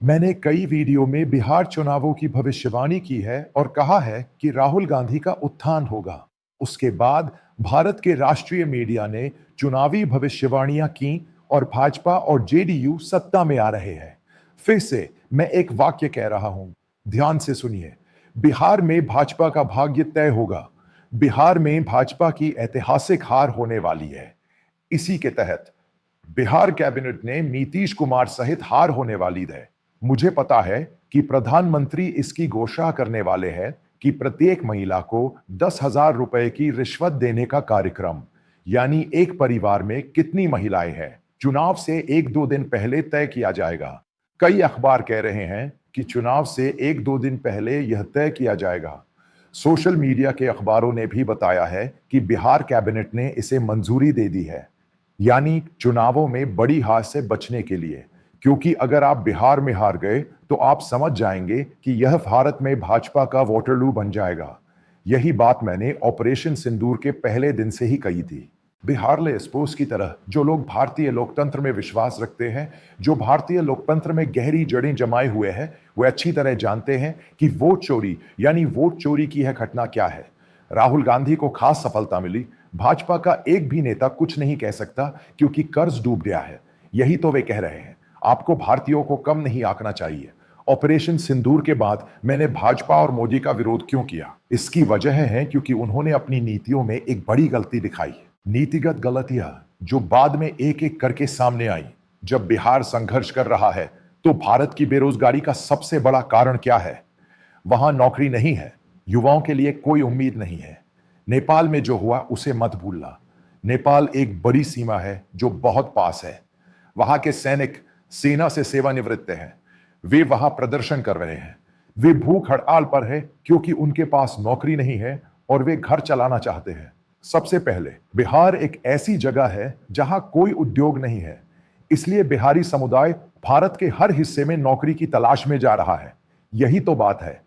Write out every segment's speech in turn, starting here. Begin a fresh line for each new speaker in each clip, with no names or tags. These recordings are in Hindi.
मैंने कई वीडियो में बिहार चुनावों की भविष्यवाणी की है और कहा है कि राहुल गांधी का उत्थान होगा। उसके बाद भारत के राष्ट्रीय मीडिया ने चुनावी भविष्यवाणियां की और भाजपा और जेडीयू सत्ता में आ रहे हैं। फिर से मैं एक वाक्य कह रहा हूं, ध्यान से सुनिए। बिहार में भाजपा का भाग्य तय होगा। बिहार में भाजपा की ऐतिहासिक हार होने वाली है। इसी के तहत बिहार कैबिनेट ने नीतीश कुमार सहित हार होने वाली है। मुझे पता है कि प्रधानमंत्री इसकी घोषणा करने वाले हैं कि प्रत्येक महिला को 10,000 रुपए की रिश्वत देने का कार्यक्रम, यानी एक परिवार में कितनी महिलाएं हैं, चुनाव से एक दो दिन पहले तय किया जाएगा। कई अखबार कह रहे हैं कि चुनाव से एक दो दिन पहले यह तय किया जाएगा। सोशल मीडिया के अखबारों ने भी बताया है कि बिहार कैबिनेट ने इसे मंजूरी दे दी है, यानी चुनावों में बड़ी हार से बचने के लिए। क्योंकि अगर आप बिहार में हार गए तो आप समझ जाएंगे कि यह भारत में भाजपा का वोटरलू बन जाएगा। यही बात मैंने ऑपरेशन सिंदूर के पहले दिन से ही कही थी। बिहार ले स्पोर्ट्स की तरह जो लोग भारतीय लोकतंत्र में विश्वास रखते हैं, जो भारतीय लोकतंत्र में गहरी जड़ें जमाए हुए हैं, वे अच्छी तरह जानते हैं कि वोट चोरी यानी वोट चोरी की यह घटना क्या है। राहुल गांधी को खास सफलता मिली। भाजपा का एक भी नेता कुछ नहीं कह सकता क्योंकि कर्ज डूब गया है। यही तो वे कह रहे हैं। आपको भारतीयों को कम नहीं आंकना चाहिए। ऑपरेशन सिंदूर के बाद मैंने भाजपा और मोदी का विरोध क्यों किया? इसकी वजह है क्योंकि उन्होंने अपनी नीतियों में एक बड़ी गलती दिखाई है। नीतिगत गलतियां जो बाद में एक एक करके सामने आई। जब बिहार संघर्ष कर रहा है तो भारत की बेरोजगारी का सबसे बड़ा कारण क्या है? वहां नौकरी नहीं है, युवाओं के लिए कोई उम्मीद नहीं है। नेपाल में जो हुआ उसे मत भूलना। नेपाल एक बड़ी सीमा है जो बहुत पास है। वहां के सैनिक सेना से सेवानिवृत्त हैं। वे वहां प्रदर्शन कर रहे हैं। वे भूख हड़ताल पर है क्योंकि उनके पास नौकरी नहीं है और वे घर चलाना चाहते हैं। सबसे पहले बिहार एक ऐसी जगह है जहां कोई उद्योग नहीं है, इसलिए बिहारी समुदाय भारत के हर हिस्से में नौकरी की तलाश में जा रहा है। यही तो बात है।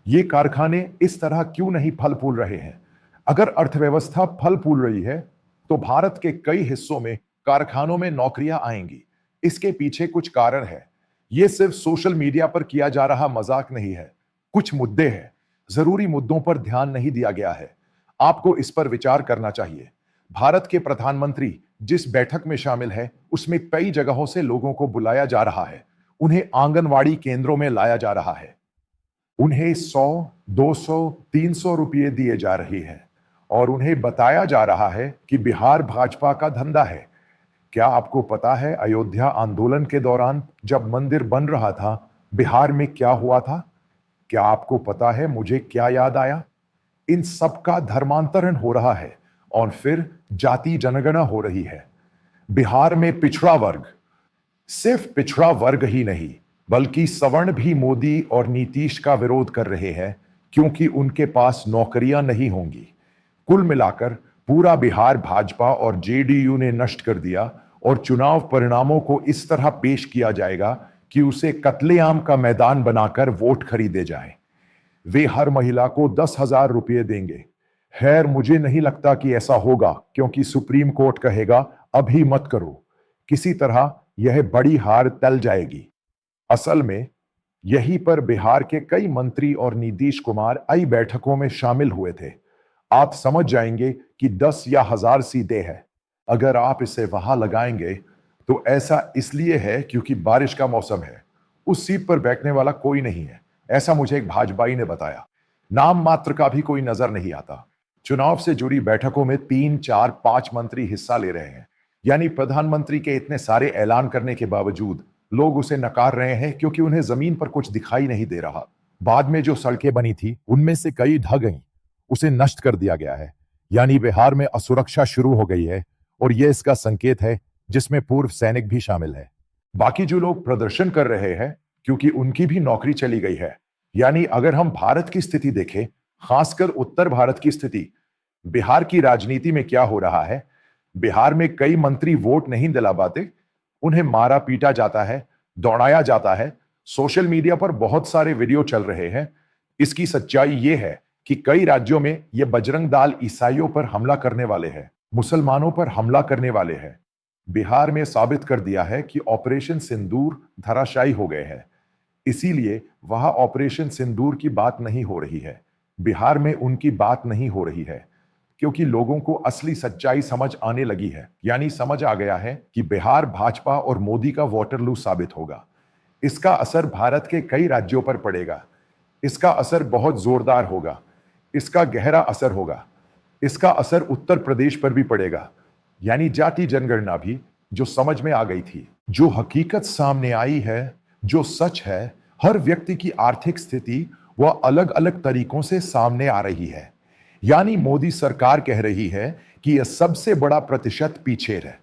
ये कारखाने इस तरह क्यों नहीं फल फूल रहे हैं? अगर अर्थव्यवस्था फल फूल रही है तो भारत के कई हिस्सों में कारखानों में नौकरियां आएंगी। इसके पीछे कुछ कारण है। यह सिर्फ सोशल मीडिया पर किया जा रहा मजाक नहीं है। कुछ मुद्दे हैं। जरूरी मुद्दों पर ध्यान नहीं दिया गया है। आपको इस पर विचार करना चाहिए। भारत के प्रधानमंत्री जिस बैठक में शामिल है उसमें कई जगहों से लोगों को बुलाया जा रहा है। उन्हें आंगनवाड़ी केंद्रों में लाया जा रहा है। उन्हें 100, 200, 300 रुपये दिए जा रहे हैं और उन्हें बताया जा रहा है कि बिहार भाजपा का धंधा है। क्या आपको पता है अयोध्या आंदोलन के दौरान जब मंदिर बन रहा था बिहार में क्या हुआ था? क्या आपको पता है मुझे क्या याद आया? इन सब का धर्मांतरण हो रहा है और फिर जाति जनगणना हो रही है। बिहार में पिछड़ा वर्ग, सिर्फ पिछड़ा वर्ग ही नहीं बल्कि सवर्ण भी मोदी और नीतीश का विरोध कर रहे हैं क्योंकि उनके पास नौकरियां नहीं होंगी। कुल मिलाकर पूरा बिहार भाजपा और जेडीयू ने नष्ट कर दिया और चुनाव परिणामों को इस तरह पेश किया जाएगा कि उसे कत्लेआम का मैदान बनाकर वोट खरीदे जाए। वे हर महिला को 10,000 रुपये देंगे। खैर, मुझे नहीं लगता कि ऐसा होगा क्योंकि सुप्रीम कोर्ट कहेगा अभी मत करो। किसी तरह यह बड़ी हार टल जाएगी। असल में यहीं पर बिहार के कई मंत्री और नीतीश कुमार कई बैठकों में शामिल हुए थे। आप समझ जाएंगे कि 10 या 1000 सीटें हैं। अगर आप इसे वहां लगाएंगे तो ऐसा इसलिए है क्योंकि बारिश का मौसम है। उस सीट पर बैठने वाला कोई नहीं है, ऐसा मुझे एक भाजपाई ने बताया। नाम मात्र का भी कोई नजर नहीं आता। चुनाव से जुड़ी बैठकों में 3, 4, 5 मंत्री हिस्सा ले रहे हैं। यानी प्रधानमंत्री के इतने सारे ऐलान करने के बावजूद लोग उसे नकार रहे हैं क्योंकि उन्हें जमीन पर कुछ दिखाई नहीं दे रहा। बाद में जो सड़कें बनी थी उनमें से कई ढह गईं। उसे नष्ट कर दिया गया है। यानी बिहार में असुरक्षा शुरू हो गई है और यह इसका संकेत है जिसमें पूर्व सैनिक भी शामिल है। बाकी जो लोग प्रदर्शन कर रहे हैं क्योंकि उनकी भी नौकरी चली गई है। यानी अगर हम भारत की स्थिति देखें, खासकर उत्तर भारत की स्थिति, बिहार की राजनीति में क्या हो रहा है? बिहार में कई मंत्री वोट नहीं दिला पाते, उन्हें मारा पीटा जाता है, दौड़ाया जाता है। सोशल मीडिया पर बहुत सारे वीडियो चल रहे हैं। इसकी सच्चाई यह है कि कई राज्यों में यह बजरंग दल ईसाइयों पर हमला करने वाले हैं, मुसलमानों पर हमला करने वाले हैं। बिहार में साबित कर दिया है कि ऑपरेशन सिंदूर धराशायी हो गए हैं। इसीलिए वहां ऑपरेशन सिंदूर की बात नहीं हो रही है, बिहार में उनकी बात नहीं हो रही है, क्योंकि लोगों को असली सच्चाई समझ आने लगी है। यानी समझ आ गया है कि बिहार भाजपा और मोदी का वाटरलू साबित होगा। इसका असर भारत के कई राज्यों पर पड़ेगा। इसका असर बहुत जोरदार होगा। इसका गहरा असर होगा। इसका असर उत्तर प्रदेश पर भी पड़ेगा। यानी जाति जनगणना भी, जो समझ में आ गई थी, जो हकीकत सामने आई है, जो सच है, हर व्यक्ति की आर्थिक स्थिति वह अलग अलग तरीकों से सामने आ रही है। यानी मोदी सरकार कह रही है कि यह सबसे बड़ा प्रतिशत पीछे है।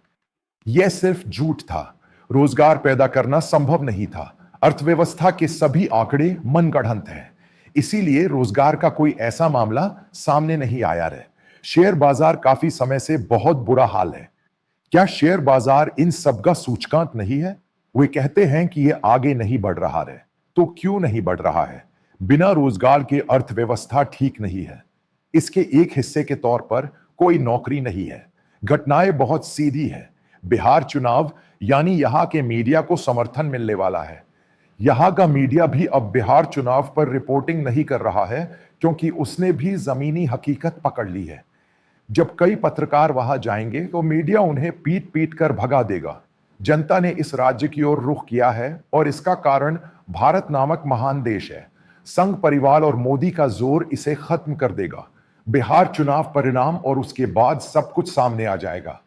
यह सिर्फ झूठ था। रोजगार पैदा करना संभव नहीं था। अर्थव्यवस्था के सभी आंकड़े मनगढ़ंत हैं। इसीलिए रोजगार का कोई ऐसा मामला सामने नहीं आया है। शेयर बाजार काफी समय से बहुत बुरा हाल है। क्या शेयर बाजार इन सब का सूचकांक नहीं है? वे कहते हैं कि यह आगे नहीं बढ़ रहा है। तो क्यों नहीं बढ़ रहा है? बिना रोजगार के अर्थव्यवस्था ठीक नहीं है। इसके एक हिस्से के तौर पर कोई नौकरी नहीं है। घटनाएं बहुत सीधी है। बिहार चुनाव यानी यहां के मीडिया को समर्थन मिलने वाला है। यहां का मीडिया भी अब बिहार चुनाव पर रिपोर्टिंग नहीं कर रहा है, क्योंकि उसने भी जमीनी हकीकत पकड़ ली है। जब कई पत्रकार वहां जाएंगे तो मीडिया उन्हें पीट पीट कर भगा देगा। जनता ने इस राज्य की ओर रुख किया है और इसका कारण भारत नामक महान देश है। संघ परिवार और मोदी का जोर इसे खत्म कर देगा। बिहार चुनाव परिणाम और उसके बाद सब कुछ सामने आ जाएगा।